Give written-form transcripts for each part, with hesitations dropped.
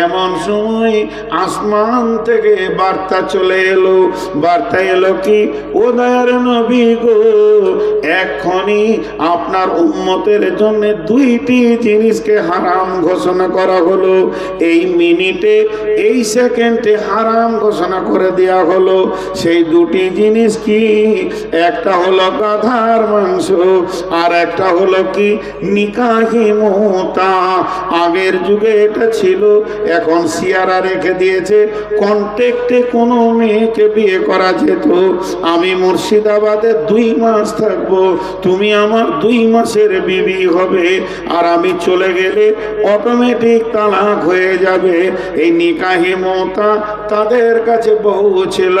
এমন সময় আসমান থেকে বার্তা চলে এলো। বার্তা এলো কি, ও দয়ার নবী গো, এক্ষুনি আপনার উম্মতের জন্য দুইটি জিনিসকে হারাম ঘোষণা করা হলো। এই মিনিটে, এই সেকেন্ডে হারাম ঘোষণা করে দেয়া হলো। সেই দুটি জিনিস কি? একটা হলো গাধার মাংস, আর একটা হলো কি, নিকাহি মুতা। আগের যুগে এটা ছিল, এখন সিয়ারা রেখে দিয়েছে। কন্ট্যাক্টে কোনো মেয়েকে বিয়ে করা যেত। আমি মুর্শিদাবাদে 2 মাস থাকবো, তুমি আমার 2 মাসের বিবি হবে, আর আমি চলে গেলে অটোমেটিক তালাক হয়ে যাবে। এই নিকাহি মুতা তাদের কাছে পৌঁছিল।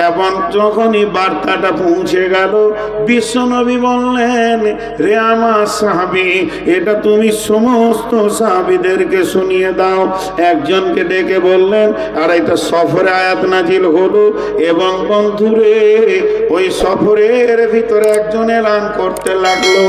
এবং যখনই বার্তাটা পৌঁছে গেল, বিশ্বনবী বললেন, রে আমার সাহাবী, এটা তুমি সমস্ত সাহাবীদেরকে শুনিয়ে দাও। একজনকে ডেকে বললেন, আর এটা সফরে আয়াত নাজিল হলো। এবং বন্ধুরে, ওই সফরের ভিতরে একজন এলান করতে লাগলো,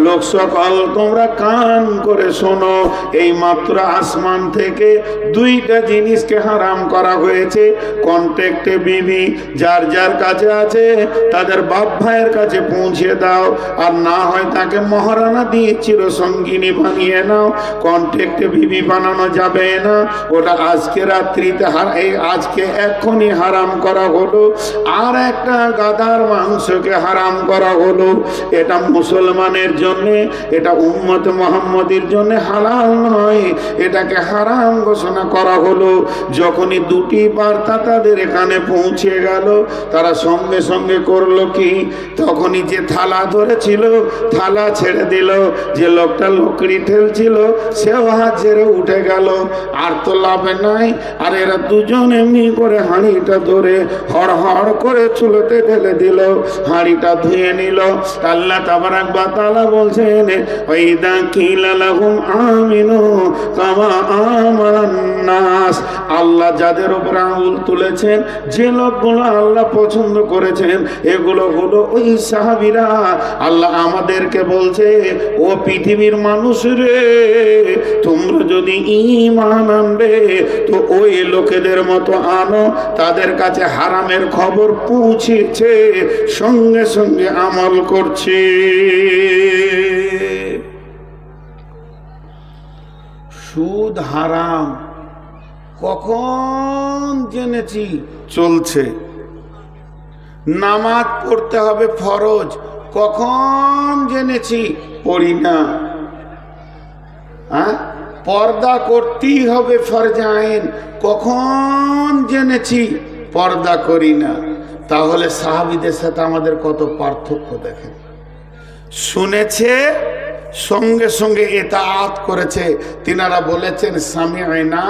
লোক সকল তোমরা কান করে শোনো, এই মাত্র আসমান থেকে 2টা জিনিসকে হারাম করা হয়েছে। কন্ট্যাক্টে বিবি যার যার কাছে আছে তাদের বাপ ভাইয়ের কাছে পৌঁছে দাও, আর না হয় তাকে মহারানা দিয়ে চিরসঙ্গিনী বানিয়ে নাও। কন্ট্যাক্টে বিবি বানানো যাবে না, ওটা আজকে রাত্রিতে আজকে এক্ষুনি হারাম করা হলো। আর একটা গাধার মাংসকে হারাম করা হলো। এটা মুসলমানের জন্য, এটা উম্মত মুহাম্মদের জন্য হালাল নয়, এটাকে হারাম ঘোষণা করা হলো। যখনই 2টি বার্তা তাদের এখানে পৌঁছে গেল, তারা সঙ্গে সঙ্গে করলো কি, তখনই যে থালা ধরেছিল থালা ছেড়ে দিল, যে লোকটা লকড়ি ঠেলছিল সেও হাত ছেড়ে উঠে গেল। আর তো লাভে নাই। আর এরা দুজন এমনি করে হাঁড়িটা ধরে হড় হড় করে চুলোতে ঢেলে দিল, হাঁড়িটা ধুয়ে নিল। আল্লাহ তাবারাক ওয়া তাআলা বলছেন, ওয়াইদা কিলা লাহুম আমিনু কামা আমানান নাস। আল্লাহ যাদের উপর আঙুল তুলেছেন, যে লোকগুলো আল্লাহ পছন্দ করেছেন, এগুলো হলো ওই সাহাবীরা। আল্লাহ আমাদেরকে বলছে, ও পৃথিবীর মানুষ রে, তোমরা যদি ঈমান আনবে তো ওই লোকেদের মতো আনো, তাদের কাছে হারামের খবর পৌঁছেছে, সঙ্গে সঙ্গে আমল করছে। সুদ হারাম কখন জেনেছি? চলছে। নামাজ পড়তে হবে ফরজ, কখন জেনেছি? পড়ি না। পর্দা করতেই হবে ফরজে আইন, কখন জেনেছি? পর্দা করি না। তাহলে সাহাবীদের সাথে আমাদের কত পার্থক্য দেখেন। শুনেছে, সঙ্গে সঙ্গে ইতাআত করেছে। তিনারা বলেছেন, সামি'না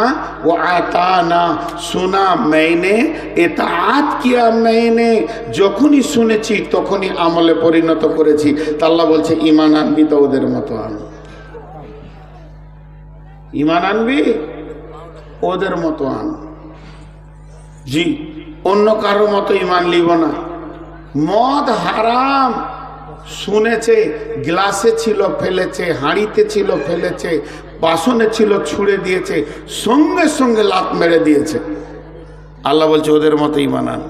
ওয়া আতানা, শোনা মেনে, ইতাআত কিয়া মেনে। যখনই শুনেছি তখনই আমলে পরিণত করেছি। তা আল্লাহ বলছে, ঈমান আনবি তো ওদের মতো আন। ঈমান আনবি ওদের মতো আন। জি, অন্য কারোর মতো ঈমান লিব না। মদ হারাম শুনেছে, গ্লাসে ছিল ফেলেছে, হাঁড়িতে ছিল ফেলেছে, বাসনে ছিল ছুঁড়ে দিয়েছে, সঙ্গে সঙ্গে লাত মেরে দিয়েছে। আল্লাহ বলছে ওদের মতো ঈমান আন।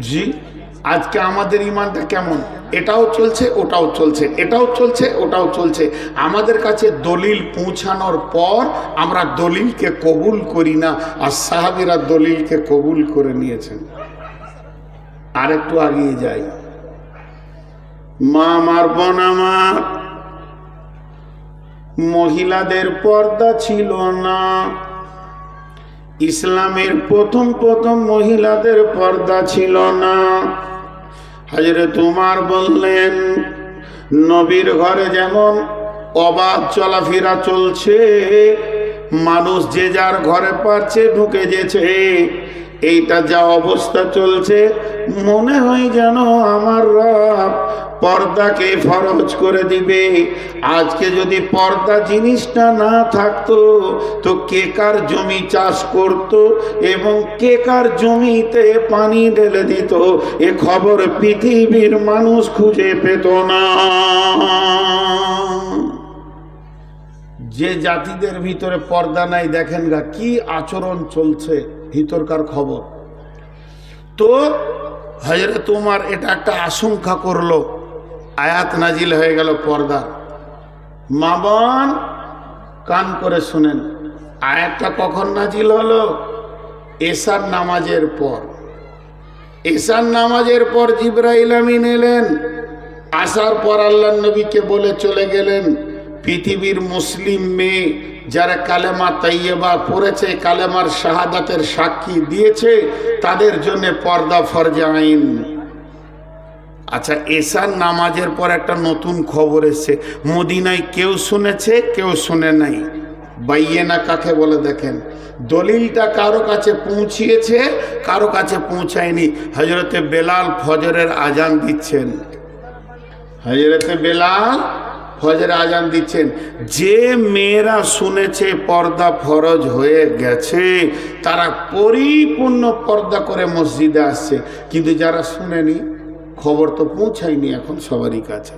জি, আজকে আমাদের ঈমানটা কেমন? এটাও চলছে, ওটাও চলছে, এটাও চলছে, ওটাও চলছে। আমাদের কাছে দলিল পৌঁছানোর পর আমরা দলিলকে কবুল করি না, আর সাহাবীরা দলিলকে কবুল করে নিয়েছেন। আর একটু আগিয়ে যাই। মা আমার, বোন আমার, মহিলাদের পর্দা ছিল না। ইসলামের প্রথম মহিলাদের পর্দা ছিল না। হযরত উমর বললেন, নবীর ঘরে যেমন অবাধ চলাফেরা চলছে, মানুষ যে যার ঘরে পারছে ঢুকে যেছে, এইটা যা অবস্থা চলছে, মনে হয় যেন আমার রব পর্দাকে ফরজ করে দিবে। আজকে যদি পর্দা জিনিসটা না থাকতো তো কে কার জমি চাষ করত এবং কে কার জমিতে পানি ঢেলে দিত, এ খবর পৃথিবীর মানুষ খুঁজে পেত না। যে জাতিদের ভিতরে পর্দা নাই, দেখেন গা কি আচরণ চলছে ভিতরকার খবর। তো হযরত উমর এটা একটা আশঙ্কা করলো, আয়াত নাজিল হয়ে গেল পর্দা। মা বোন কান করে শুনেন, আয়াতটা কখন নাজিল হলো? এশার নামাজের পর। এশার নামাজের পর জিবরাইল আমিন এলেন, আসার পর আল্লাহর নবীকে বলে চলে গেলেন, পৃথিবীর মুসলিম মেয়ে যারা কালেমা তাইয়্যিবা পড়েছে, কালেমার শাহাদাতের সাক্ষী দিয়েছে, তাদের জন্য পর্দা ফরজে আইন। আচ্ছা, এশার নামাজের পর একটা নতুন খবর এসেছে, মদিনায় কেউ শুনেছে কেউ শুনে নাই। বাইয়েনা কাকে বলে দেখেন, দলিলটা কারো কাছে পৌঁছিয়েছে কারো কাছে পৌঁছায়নি। হযরতে বেলাল ফজরের আজান দিচ্ছেন, হযরতে বেলাল ফজরের আজান দিচ্ছেন। যে মেয়েরা শুনেছে পর্দা ফরজ হয়ে গেছে, তারা পরিপূর্ণ পর্দা করে মসজিদে আসছে। কিন্তু যারা শুনেনি, খবর তো পৌঁছায়নি এখন সবারই কাছে,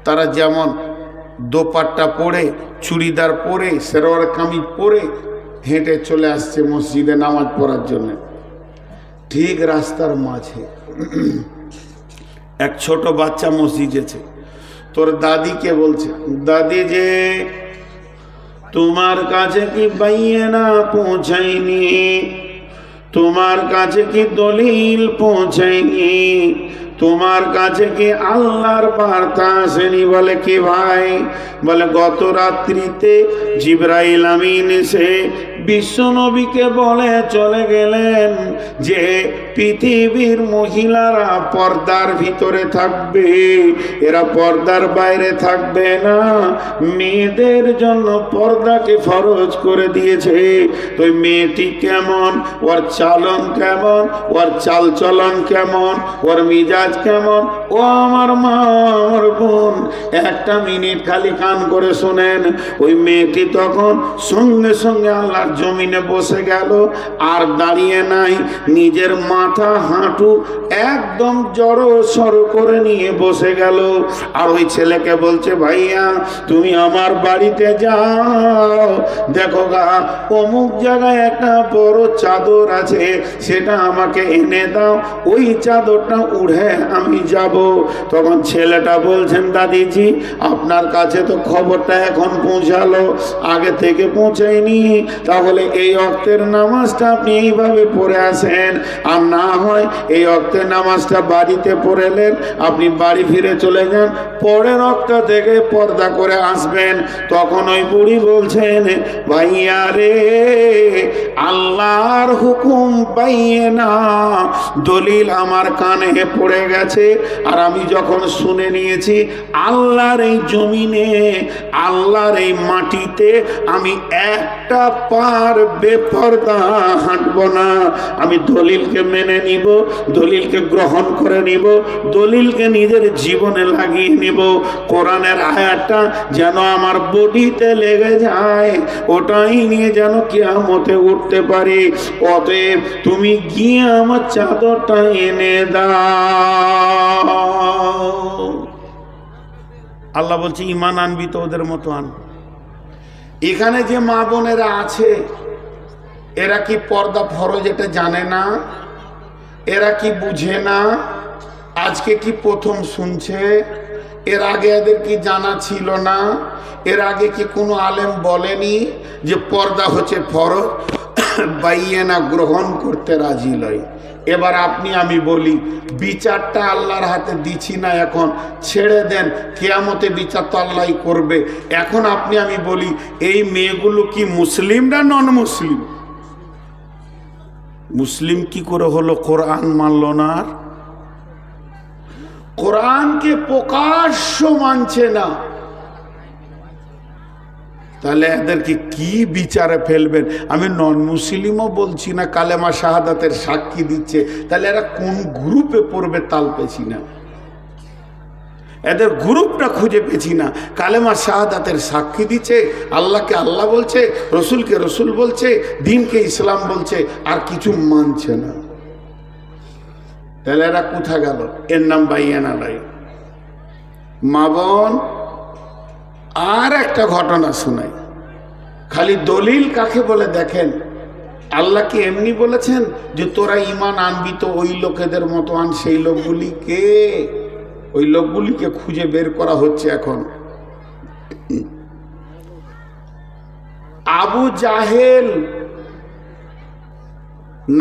তারা যেমন দোপাট্টা পরে, চুড়িদার পরে, সেরোয়ার কামিজ পরে হেঁটে চলে আসছে মসজিদে নামাজ পড়ার জন্য। ঠিক রাস্তার মাঝে এক ছোট বাচ্চা মসজিদেছে, তোর দাদিকে বলছে, দাদি যে তোমার কাছে কি বাইয়েনা পৌঁছায়নি, তোমার কাছে কি দলিল পৌঁছায়নি, তোমার কাছে কি আল্লাহর বার্তা আসেনি? বলে কি ভাই? বলে গত রাত্রিতে জিবরাইল আমিন এসে বিশ্বনবীকে বলে চলে গেলেন যে পৃথিবীর মহিলারা পর্দার ভিতরে থাকবে, এরা পর্দার বাইরে থাকবে না, মেয়েদের জন্য পর্দাকে ফরজ করে দিয়েছে। তো মেয়েটি কেমন, ওর চালন কেমন, ওর চালচলন কেমন, ওর মিজাজ কেমন, ও আমার মা, আমার বোন, একটা মিনিট খালি কান করে শোনেন। ওই মেয়েটি তখন সঙ্গে সঙ্গে আল্লাহর জমিনে বসে গেল, আর দাঁড়িয়ে নাই, নিজের মাথা হাঁটু একদম জড়ো সড়ো করে নিয়ে বসে গেল। আর ওই ছেলেকে বলছে, ভাইয়া তুমি আমার বাড়িতে যাও, দেখো গা অমুক জায়গায় একটা বড় চাদর আছে, সেটা আমাকে এনে দাও, ওই চাদরটা উড়ে আমি যাব। তখন ছেলেটা বলছেন, দাদিজি আপনার কাছে তো খবরটা এখন পৌঁছালো, আগে থেকে পৌঁছায়নি, তাহলে এই ওয়াক্তের নামাজটা আপনি এইভাবে পড়ে আসেন, আর না হয় এই ওয়াক্তের নামাজটা বাড়িতে পড়েলেন, আপনি বাড়ি ফিরে চলে যান, পরের ওয়াক্ত থেকে পর্দা করে আসবেন। তখন ওই বুড়ি বলছেন, ভাইয়া রে, আল্লাহর হুকুম পাইয়ে না, দলিল আমার কানে পড়ে গেছে, আর আমি যখন শুনে নিয়েছি আল্লাহর এই জমিনে, আল্লাহর এই মাটিতে আমি একটা পার বেপরদা হাঁটব না। আমি দলিলকে মেনে নিব, দলিলকে গ্রহণ করে নিব, দলিলকে নিজের জীবনে লাগিয়ে নিব। কোরআনের আয়াতটা যেন আমার বডিতে লেগে যায়, ওটাই নিয়ে যেন কিয়ামতে উঠতে পারি। অতএব তুমি গিয়ে আমার চাদরটা এনে দাও। আল্লাহ বলছে, ঈমান আনবি তো ওদের মতো আন। এখানে যে মা বোনেরা আছে, এরা কি পর্দা ফরজ এটা জানে না? এরা কি বুঝে না? আজকে কি প্রথম শুনছে? এর আগে এদের কি জানা ছিল না? এর আগে কি কোনো আলেম বলেনি যে পর্দা হচ্ছে ফরজ? বাইয়েনা গ্রহণ করতে রাজি নয়। এবার আপনি আমি বলি, বিচারটা আল্লাহর হাতে দিচ্ছি না, এখন ছেড়ে দেন, কিয়ামতে বিচার তো আল্লাহই করবে। এখন আপনি আমি বলি, এই মেয়েগুলো কি মুসলিম না নন মুসলিম? মুসলিম কি করে হলো? কোরআন মানল না, আর কোরআনকে প্রকাশ্য মানছে না, তাহলে এদেরকে কি বিচারে ফেলবেন? আমি নন মুসলিমও বলছি না, কালেমা শাহাদাতের সাক্ষী দিচ্ছে, তাহলে এরা কোন গ্রুপে পড়বে তাল পেছি না, এদের গ্রুপটা খুঁজে পেছি না। কালেমা শাহাদাতের সাক্ষী দিচ্ছে, আল্লাহকে আল্লাহ বলছে, রসুলকে রসুল বলছে, দিনকে ইসলাম বলছে, আর কিছু মানছে না। তাহলে এরা কোথা গেল? এর নাম বাইয়ানা লাই। মা বোন, আর একটা ঘটনা শোনাই। খালি দলিল কাকে বলে দেখেন, আল্লাহ কি এমনি বলেছেন যে তোরা ঈমান আনবি তো ওই লোকেদের মতো আন? সেই লোকগুলিকে, ওই লোকগুলিকে খুঁজে বের করা হচ্ছে এখন। আবু জাহেল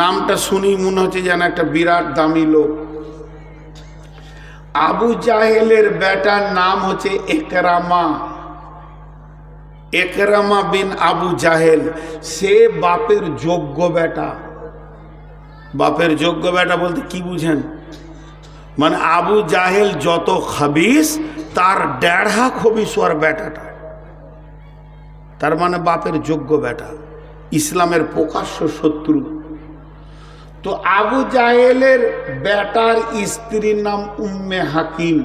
নামটা শুনি মনে হচ্ছে যেন একটা বিরাট দামি লোক। আবু জাহেলের বেটার নাম হচ্ছে একরামা, একরামা বিন আবু জাহেল। সে বাপের যোগ্য বেটা। বাপের যোগ্য বেটা বলতে কি বুঝেন? মানে আবু জাহেল যত খাবিস তার 1.5 খবিস ওর বেটাটা, তার মানে বাপের যোগ্য বেটা, ইসলামের প্রকাশ্য শত্রু। তো আবু জাহেলের বেটার স্ত্রীর নাম উম্মে হাকিম।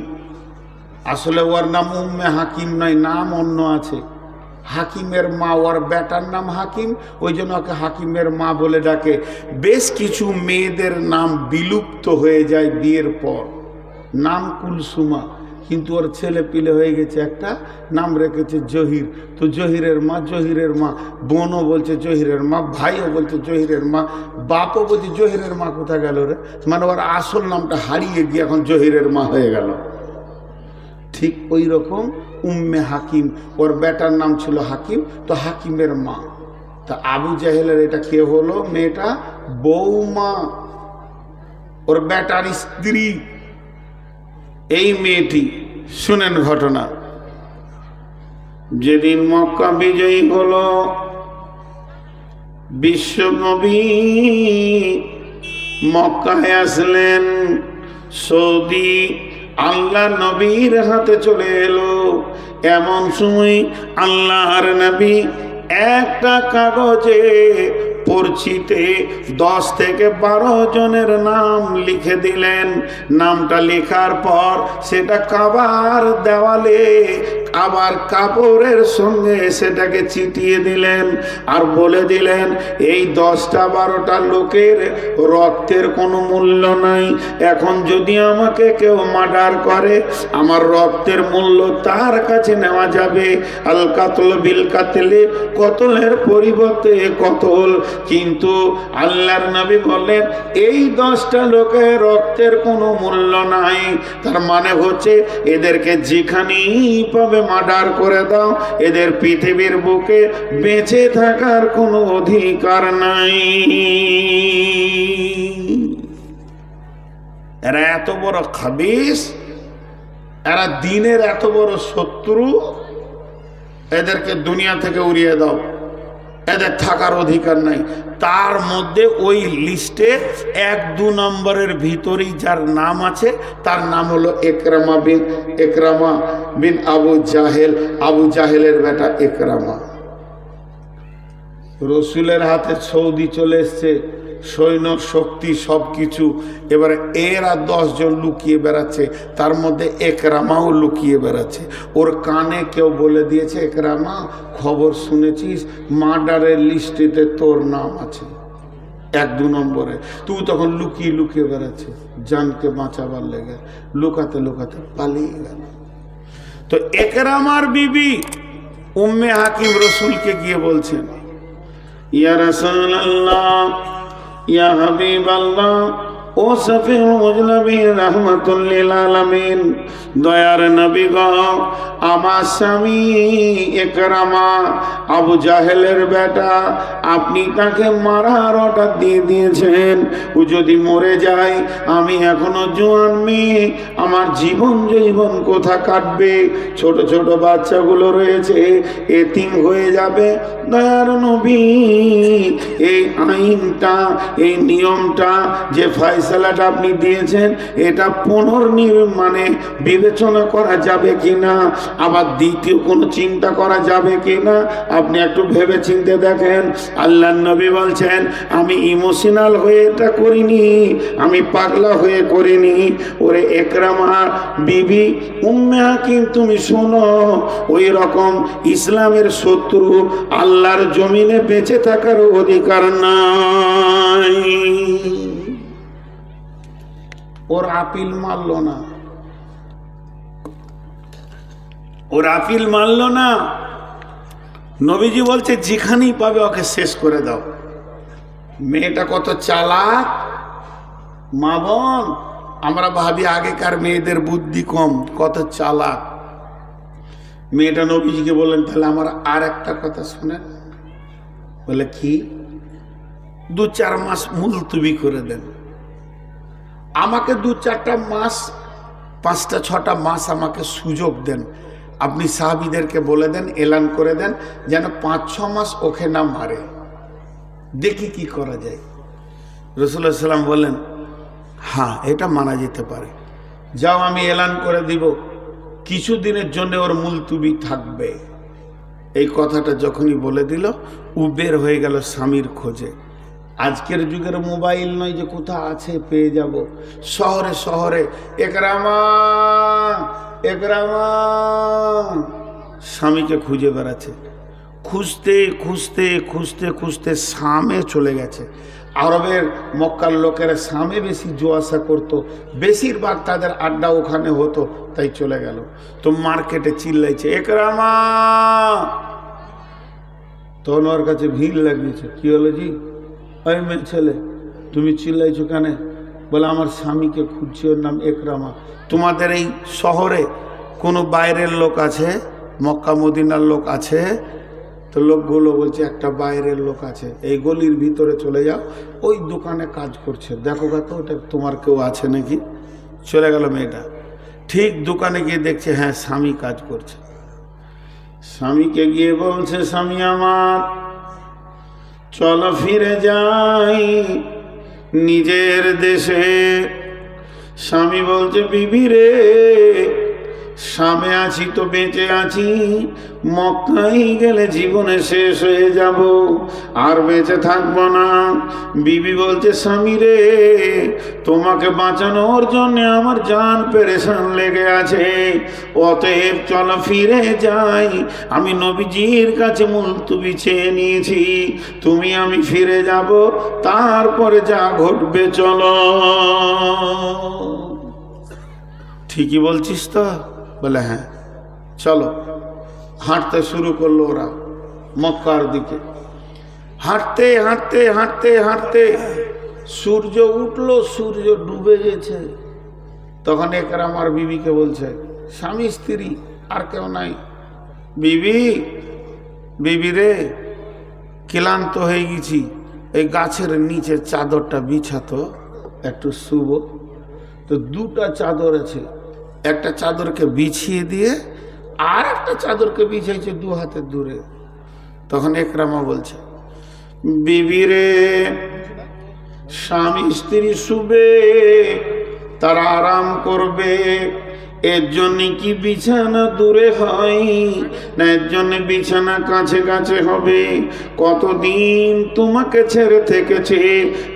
আসলে ওর নাম উম্মে হাকিম নয়, নাম অন্য আছে। হাকিমের মা, ওর বেটার নাম হাকিম, ওই জন্য ওকে হাকিমের মা বলে ডাকে। বেশ কিছু মেয়েদের নাম বিলুপ্ত হয়ে যায় বিয়ের পর, নাম কুলসুমা, কিন্তু ওর ছেলে পিলে হয়ে গেছে, একটা নাম রেখেছে জহির। তো জহিরের মা, জহিরের মা, বোনও বলছে জহিরের মা, ভাইও বলছে জহিরের মা, বাপও বলছে জহিরের মা কোথায় গেল রে, মানে ওর আসল নামটা হারিয়ে গিয়ে এখন জহিরের মা হয়ে গেল। ঠিক ওই রকম উম্মে হাকিম, ওর বেটার নাম ছিল হাকিম, তো হাকিমের মা। তা আবু জাহেলের এটা কে হলো? মেয়েটা বৌমা, ওর বেটার স্ত্রী এই মেয়েটি। শুনেন ঘটনা। যেদিন মক্কা বিজয়ী হলো, বিশ্বনবী মক্কায় আসলেন, সৌদি আল্লাহ নবীর হাতে চলে এলো। এমন সময় আল্লাহর নবী একটা কাগজে পরিচিতে 10 থেকে 12 জনের নাম লিখে দিলেন। নামটা লেখার পর সেটা কাবার দেওয়ালে আবার কাপড়ের সঙ্গে সেটাকে চিটিয়ে দিলেন, আর বলে দিলেন এই 10টা 12টা লোকের রক্তের কোনো মূল্য নাই। এখন যদি আমাকে কেউ মার্ডার করে, আমার রক্তের মূল্য তার কাছে নেওয়া যাবে। আল কাতল বিল কাতলে, কতলের পরিবর্তে কতল। কিন্তু আল্লাহর নবী বললেন এই 10টা লোকের রক্তের কোনো মূল্য নাই। তার মানে হচ্ছে এদেরকে যেখানেই পাবে মার্ডার করে দাও, এদের পৃথিবীর বুকে বেঁচে থাকার কোনো অধিকার নাই। এরা এত বড় খাবিস, এরা দিনের এত বড় শত্রু, এদেরকে দুনিয়া থেকে উড়িয়ে দাও, এদের থাকার অধিকার নাই। তার মধ্যে ওই লিস্টে 1-2 নম্বরের ভিতরেই যার নাম আছে তার নাম হলো একরামা বিন আবু জাহেল। আবু জাহেলের বেটা একরামা। রসুলের হাতে সৌদি চলে এসছে, সৈন্য শক্তি সব কিছু। এবারে এরা 10 জন লুকিয়ে বেড়াচ্ছে, তার মধ্যে একরামাও লুকিয়ে বেড়াচ্ছে। ওর কানে কেউ বলে দিয়েছে, একরামা খবর শুনেছিস মার্ডারের লিস্টেতে তোর নাম আছে 1-2 নম্বরে। তুই তখন লুকিয়ে লুকিয়ে বেড়াচ্ছে, জানকে বাঁচাবার লেগে লুকাতে লুকাতে পালিয়ে গেল। তো একরামার বিবি উম্মে হাকিম রসুলকে গিয়ে বলছেন, ইয়া রাসূলুল্লাহ, ইয়া হাবিবাল্লাহ, ও শফিউল মুজনাবিন রাহমাতুল লিল আলামিন, দয়ার নবী গো, আমার স্বামী একরামা আবু জাহেলের বেটা, আপনি তাকে মারার অর্ডার দিয়ে দিয়েছেন। ও যদি মরে যায়, আমি এখনো জোয়ান মেয়ে, আমার জীবন কোথা কাটবে? ছোট ছোট বাচ্চাগুলো রয়েছে, এতিম হয়ে যাবে। দয়ার নবী, এই আইনটা, এই নিয়মটা, যে ফয়সালাটা আপনি দিয়েছেন, এটা পুনর্নির্মাণে বিবেচনা করা যাবে কিনা, আবার দ্বিতীয় কোনো চিন্তা করা যাবে কিনা, আপনি একটু ভেবে চিন্তে দেখেন। আল্লাহর নবী বলছেন, আমি ইমোশনাল হয়ে এটা করিনি, আমি পাগলা হয়ে করিনি। ওরে একরামা বিবি উম্মে হাকিম, তুমি শোনো, ওই রকম ইসলামের শত্রু আল্লাহর জমিনে বেঁচে থাকার অধিকার নাই। ওর আপিল মানল না, ওর আপিল মানল না। নবীজি বলছে যেখানেই পাবে ওকে শেষ করে দাও। মেয়েটা কত চালাক মা বোন, আমরা ভাবি আগেকার মেয়েদের বুদ্ধি কম, কত চালাক। মেয়েটা নবীজিকে বললেন তাহলে আমার আর একটা কথা শুনেন। বলে কি? 2-4 মাস মুলতবি করে দেন, আমাকে 2-4টা মাস, 5টা-6টা মাস আমাকে সুযোগ দেন। আপনি সাহাবীদেরকে বলে দেন, এলান করে দেন যেন 5-6 মাস ওকে না মারে, দেখি কি করা যায়। রাসূলুল্লাহ সাল্লাল্লাহু আলাইহি ওয়াসাল্লাম বললেন হ্যাঁ এটা মানা যেতে পারে, যাও আমি এলান করে দিব কিছুদিনের জন্য ওর মুলতবি থাকবে। এই কথাটা যখনই বলে দিল ও বের হয়ে গেল স্বামীর খোঁজে। আজকের যুগের মোবাইল নয় যে কোথাও আছে পেয়ে যাব, শহরে শহরে একরামা একরামা স্বামীকে খুঁজে বেড়াচ্ছে। খুঁজতে খুঁজতে খুঁজতে খুঁজতে শামে চলে গেছে। আরবের মক্কার লোকেরা শামে বেশি জোয়াশা করতো, বেশিরভাগ তাদের আড্ডা ওখানে হতো, তাই চলে গেল। তো মার্কেটে চিল্লাইছে একরামা, তখন ওর কাছে ভিড় লাগিয়েছে। কি হলো জি? ওই মেয়ে ছেলে তুমি চিল্লাইছো কেন? বলে আমার স্বামীকে খুঁজছি, ওর নাম একরামা। তোমাদের এই শহরে কোনো বাইরের লোক আছে? মক্কা মদিনার লোক আছে? তো লোকগুলো বলছে একটা বাইরের লোক আছে, এই গলির ভিতরে চলে যাও, ওই দোকানে কাজ করছে, দেখো তো ওটা তোমার কেউ আছে নাকি। চলে গেল মেয়েটা, ঠিক দোকানে গিয়ে দেখছে হ্যাঁ স্বামী কাজ করছে। স্বামীকে গিয়ে বলছে স্বামী আমার চলো ফিরে যাই নিজের দেশে। স্বামী বলছে বিবি রে স্বামী আছি তো বেঁচে আছি, মক্কায় গেলে জীবনে শেষ হয়ে যাব, আর বেঁচে থাকবো না। বিবি বলছে স্বামী রে তোমাকে বাঁচানোর জন্য আমার জান পেরেশান লেগে আছে, অতএব চলো ফিরে যাই। আমি নবীজির কাছে মুলতবি চেয়ে নিয়েছি, তুমি আমি ফিরে যাব, তারপরে যা ঘটবে চলো। ঠিকই বলছিস তো? বলে হ্যাঁ। চলো হাঁটতে শুরু করলো ওরা মক্কার দিকে। হাঁটতে হাঁটতে হাঁটতে হাঁটতে সূর্য উঠলো, সূর্য ডুবে গেছে। তখন একরাম আর বিবিকে বলছে, স্বামী স্ত্রী আর কেউ নাই, বিবি বিবি রে ক্লান্ত হয়ে গেছি, এই গাছের নিচে চাদরটা বিছাতো একটু শুভ। তো 2টা চাদর আছে, একটা চাদরকে বিছিয়ে দিয়ে আর একটা চাদরকে বিছাইছে 2 হাতের দূরে। তখন একরামা বলছে বিবি রে স্বামী স্ত্রী শুবে, তারা আরাম করবে, এর জন্য কি বিছানা দূরে হয় না, এর জন্য বিছানা কাছে কাছে হবে। কতদিন তোমাকে ছেড়ে থেকেছে,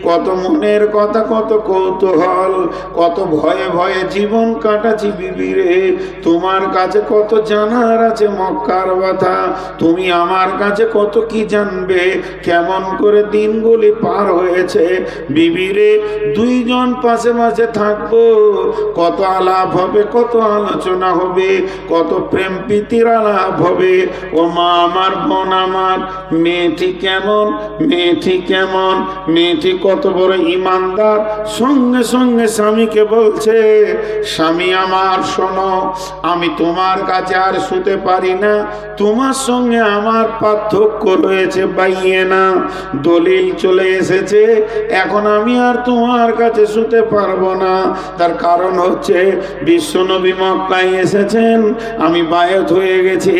কত মনের কথা, কত কৌতূহল, কত ভয়ে ভয়ে জীবন কাটাচ্ছি বিবি রে। তোমার কাছে কত জানার আছে মক্কার কথা, তুমি আমার কাছে কত কি জানবে, কেমন করে দিনগুলি পার হয়েছে। বিবি রে 2 জন পাশে পাশে থাকবো, কত আলাপ হবে, কত আলোচনা হবে, কত প্রেম প্রীতির আলাপ হবে। ও মা আমার, বোন আমার, মেয়েটি কেমন, মেয়েটি কেমন, মেয়েটি কত বড় ইমানদার। সঙ্গে সঙ্গে স্বামীকে বলছে স্বামী আমার শোনো, আমি তোমার কাছে আর শুতে পারি না, তোমার সঙ্গে আমার পার্থক্য রয়েছে বাইয়ে না, দলিল চলে এসেছে, এখন আমি আর তোমার কাছে শুতে পারবো না। তার কারণ হচ্ছে বিশ্বনবী মক্কায় এসেছেন, আমি বায়াত হয়ে গেছি,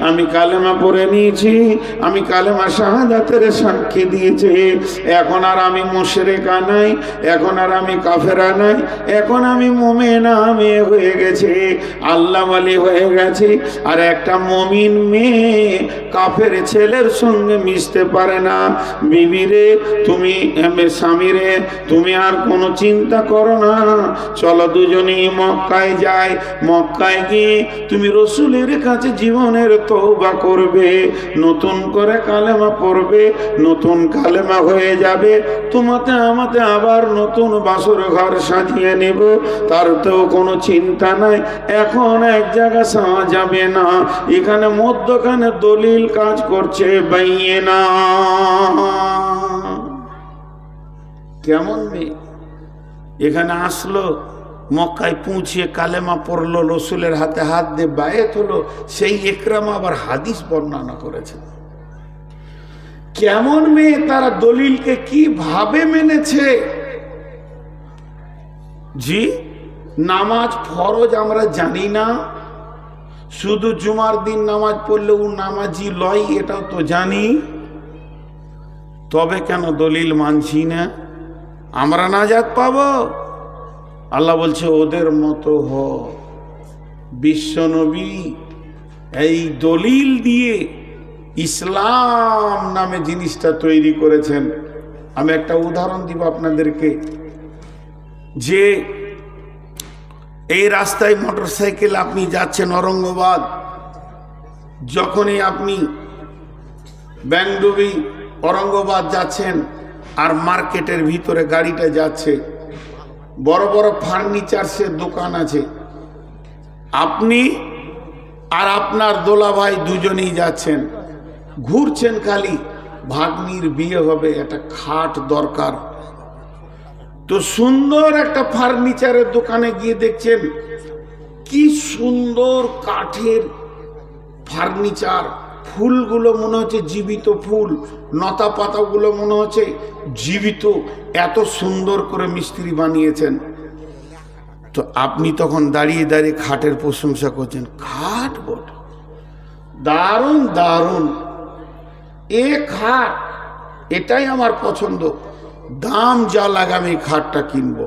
আমি কালেমা পড়ে নিয়েছি, আমি কালেমা শাহাদাতের সাক্ষী দিয়েছি, এখন আর আমি মুশরিকা নাই, এখন আর আমি কাফেরা নাই, এখন আমি মুমিনা মেয়ে হয়ে গেছি, আল্লাহ ওয়ালি হয়ে গেছি। আর একটা মুমিন মেয়ে কাফের ছেলের সঙ্গে মিশতে পারে না। বিবি রে তুমি, স্বামী রে তুমি আর কোনো চিন্তা করো না, চলো দুজনেই মক্কায় যাই। যায়, মক্কায় গিয়ে তুমি রসুলের কাছে জীবনের তওবা করবে, নতুন করে কালেমা পড়বে, নতুন কালেমা হয়ে যাবে, তোমাতে আমাতে আবার নতুন বাসর ঘর সাজিয়ে নেব, তার তো কোনো চিন্তা নাই। এখন এক জায়গা সাজা যাবে না, এখানে মধ্যখানে দলিল কাজ করছে বাইয়ে না। কেমন মেয়ে এখানে আসলো, মক্কায় পৌঁছে কালেমা পড়লো, রসুলের হাতে হাত দিয়ে বায়েত হলো, সেই ইকরামা আবার হাদিস বর্ণনা করেছে। কেমন মেয়ে, তারা দলিলকে কিভাবে মেনেছে। জি, নামাজ ফরজ আমরা জানি না, শুধু জুমার দিন নামাজ পড়লে ও নামাজি লয়, এটাও তো জানি, তবে কেন দলিল মানছি না? আমরা নাজাত পাবো? আল্লাহ বলছে ওদের মতো হ। বিশ্বনবী এই দলিল দিয়ে ইসলাম নামে জিনিসটা তৈরি করেছেন। আমি একটা উদাহরণ দিব আপনাদেরকে, যে এই রাস্তায় মোটরসাইকেল আপনি যাচ্ছেন ঔরঙ্গাবাদ, যখনই আপনি ব্যাংডুবি ঔরঙ্গাবাদ যাচ্ছেন আর মার্কেটের ভিতরে গাড়িটা যাচ্ছে, বড় বড় ফার্নিচার্সের দোকান আছে, আপনি আর আপনার দোলাভাই দুজনেই যাচ্ছেন, ঘুরছেন, খালি ভাগ্নির বিয়ে হবে, একটা খাট দরকার, তো সুন্দর একটা ফার্নিচারের দোকানে গিয়ে দেখছেন কি সুন্দর কাঠের ফার্নিচার, ফুলগুলো মনে হচ্ছে জীবিত ফুল, লতা পাতাগুলো মনে হচ্ছে জীবিত, এত সুন্দর করে মিস্ত্রি বানিয়েছেন। তো আপনি তখন দাঁড়িয়ে দাঁড়িয়ে খাটের প্রশংসা করছেন, খাট বটে, দারুণ দারুণ, এ খাট, এটাই আমার পছন্দ, দাম যা লাগে আমি খাটটা কিনবো।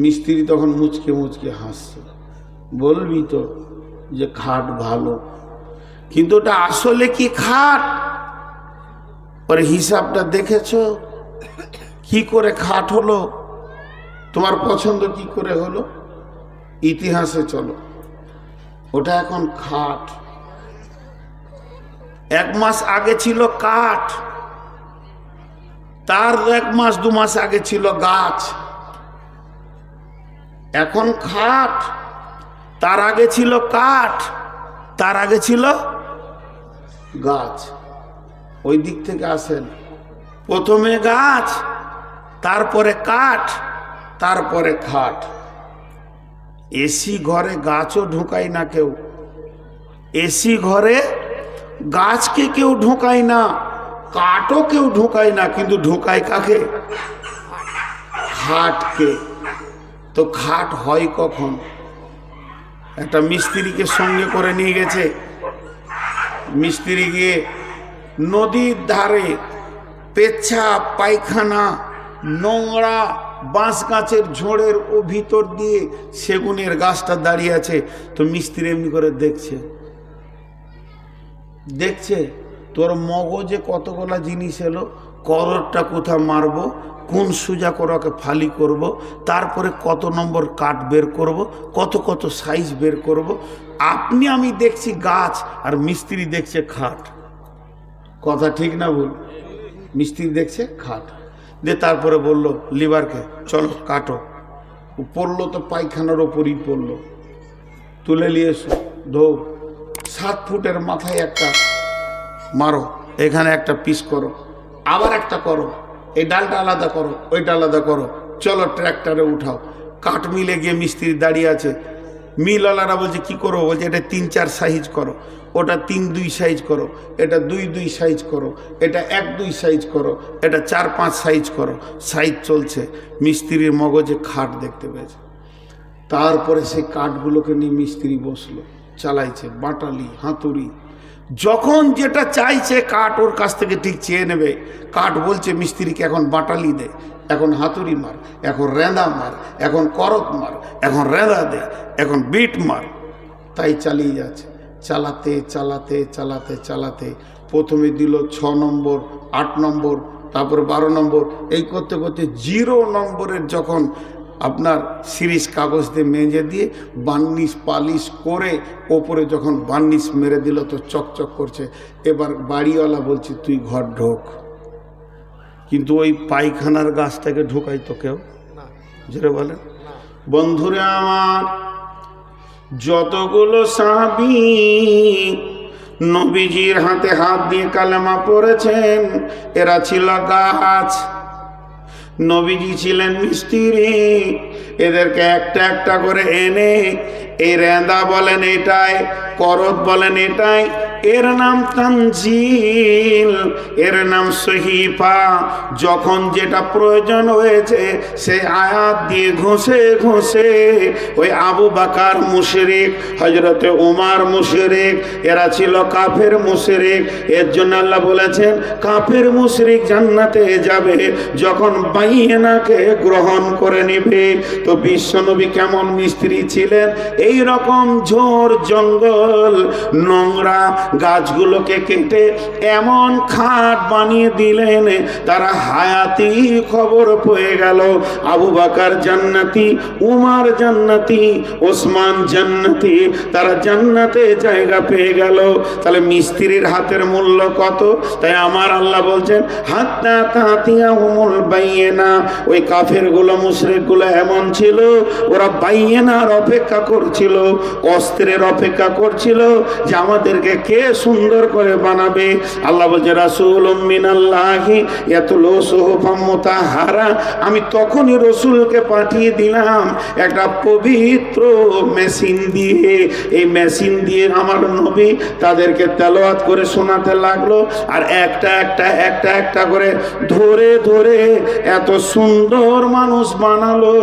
মিস্ত্রি তখন মুচকে মুচকে হাসছে, বলবি তো যে খাট ভালো, কিন্তু ওটা আসলে কি খাট? ওর হিসাবটা দেখেছো কি করে খাট হলো? তোমার পছন্দ কি করে হলো? ইতিহাসে চলো, ওটা এখন খাট, 1 মাস আগে ছিল কাঠ, তার 1 মাস 2 মাস আগে ছিল গাছ, এখন খাট, তার আগে ছিল কাঠ, তার আগে ছিল গাছ। ওই দিক থেকে আসেন, প্রথমে গাছ, তারপরে কাঠ, তারপরে খাট। এসি ঘরে গাছও ঢোকায় না কেউ, এসি ঘরে গাছকে কেউ ঢোকায় না, কাঠও কেউ ঢোকায় না, কিন্তু ঢোকায় কাকে? খাটকে। তো খাট হয় কখন? একটা মিস্ত্রিকে সঙ্গে করে নিয়ে গেছে, মিস্ত্রি গিয়ে নদীর ধারে পেচ্ছাপ পায়খানা নোংরা বাঁশ গাছের ঝোড়ের ও ভিতর দিয়ে সেগুনের গাছটা দাঁড়িয়ে আছে, তো মিস্ত্রি এমনি করে দেখছে, দেখছে তোর মগজে কতগুলা জিনিস এলো, কররটা কোথা মারবো, কোন সোজা করাকে ফালি করব, তারপরে কত নম্বর কাঠ বের করব, কত কত সাইজ বের করব। আপনি আমি দেখছি গাছ, আর মিস্ত্রি দেখছে খাট। কথা ঠিক না ভুল? মিস্ত্রি দেখছে খাট, দিয়ে তারপরে বলল লিভারকে চলো কাটো। ও পড়লো তো পায়খানার ওপরই পড়লো, তুলে নিয়ে এসো, ধো, 7 ফুটের মাথায় একটা মারো, এখানে একটা পিস করো, আবার একটা করো, এই ডালটা আলাদা করো, ওইটা আলাদা করো, চলো ট্র্যাক্টরে উঠাও। কাঠ মিলে গিয়ে মিস্ত্রি দাঁড়িয়ে আছে, মিলওয়ালারা বলছে কি করো? বলছে এটা 3-4 সাইজ করো, ওটা 3-2 সাইজ করো, এটা 2-2 সাইজ করো, এটা 1-2 সাইজ করো, এটা 4-5 সাইজ করো। সাইজ চলছে, মিস্ত্রির মগজে খাট দেখতে পেয়েছে। তারপরে সেই কাঠগুলোকে নিয়ে মিস্ত্রি বসলো, চালাইছে বাটালি হাতুড়ি, যখন যেটা চাইছে কাঠ ওর কাছ থেকে ঠিক চেয়ে নেবে। কাঠ বলছে মিস্ত্রিকে এখন বাটালি দে, এখন হাতুড়ি মার, এখন রেঁদা মার, এখন করত মার, এখন রেঁদা দে, এখন বিট মার। তাই চালিয়ে যাচ্ছে, চালাতে চালাতে চালাতে চালাতে প্রথমে দিল 6 নম্বর, 8 নম্বর, তারপর 12 নম্বর, এই করতে করতে 0 নম্বরের যখন আপনার সিরিজ কাগজ দিয়ে মেজে দিয়ে বার্নিশ পালিশ করে ওপরে যখন বার্নিশ মেরে দিল তো চকচক করছে। এবার বাড়িওয়ালা বলছে তুই ঘর ঢোক, কিন্তু ওই পায়খানার গাছটাকে ঢোকাই তো কেউ যেটা বলেন। বন্ধুরে আমার, যতগুলো সাহাবী নবীজির হাতে হাত দিয়ে কালেমা পড়েছেন এরা ছিল গাছ, নবীজি ছিলেন মিস্ত্রি। এদেরকে একটা একটা করে এনে এই রেঁদা বলেন এটাই, করত বলেন এটাই, এর নাম তানজিল, এর নাম সহিফা। যখন যেটা প্রয়োজন হয়েছে সে আয়াত দিয়ে ঘষে ঘষে ওই আবু বকর মুশরিক, হযরতে ওমর মুশরিক, এরা ছিল কাফের মুশরিক। এর জন্য আল্লাহ বলেছেন কাফের মুশরিক জান্নাতে যাবে যখন বাইনাকে গ্রহণ করে নেবে। তো বিশ্বনবী কেমন মিস্ত্রি ছিলেন, এই রকম ঝোড় জঙ্গল নোংরা গাছগুলোকে কেটে এমন খাট বানিয়ে দিলেন তারা হায়াতি খবর পেয়ে গেল। আবু বকর জান্নাতি, উমর জান্নাতি, ওসমান জান্নাতি, তারা জান্নাতে জায়গা পেয়ে গেল। তাহলে মিস্ত্রির হাতের মূল্য কত? তাই আমার আল্লাহ বলছেন হাত্তা তাতিয়াহুমুল বাইয়িনা। ওই কাফেরগুলো মুশরিকগুলো এমন ছিল, ওরা বাইয়িনার অপেক্ষা করছিল, অস্ত্রের অপেক্ষা করছিল যে আমাদেরকে কে সুন্দর করে বানাবে। আল্লাহ বলছে রাসূলুম মিনাল্লাহি ইয়াতলু সুহুফাম মুতাহহারা। আমি তখনই রসুলকে পাঠিয়ে দিলাম একটা পবিত্র মেশিন দিয়ে। এই মেশিন দিয়ে আমার নবী তাদেরকে তেলাওয়াত করে শোনাতে লাগলো, আর একটা একটা একটা একটা করে ধরে ধরে এত সুন্দর মানুষ বানালো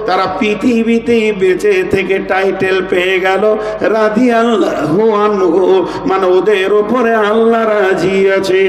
তারা পৃথিবীতেই বেঁচে থেকে টাইটেল পেয়ে গেল রাদিয়াল্লাহু আনহু, মানে ওদের উপরে আল্লাহ রাজি আছে।